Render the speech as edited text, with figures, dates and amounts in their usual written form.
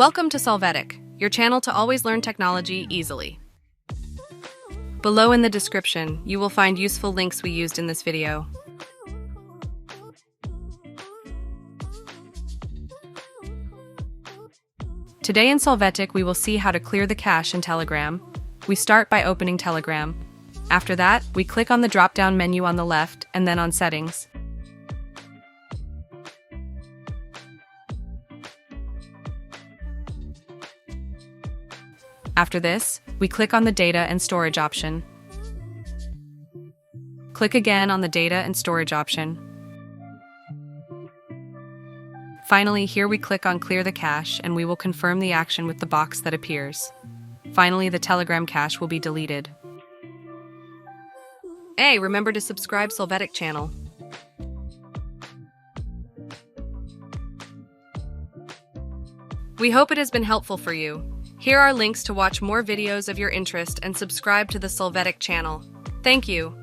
Welcome to Solvetic, your channel to always learn technology easily. Below in the description, you will find useful links we used in this video. Today in Solvetic, we will see how to clear the cache in Telegram. We start by opening Telegram. After that, we click on the drop-down menu on the left and then on Settings. After this, we click on the Data and Storage option. Click again on the Data and Storage option. Finally, here we click on Clear the Cache and we will confirm the action with the box that appears. Finally, the Telegram cache will be deleted. Hey, remember to subscribe Solvetic channel. We hope it has been helpful for you. Here are links to watch more videos of your interest and subscribe to the Solvetic channel. Thank you.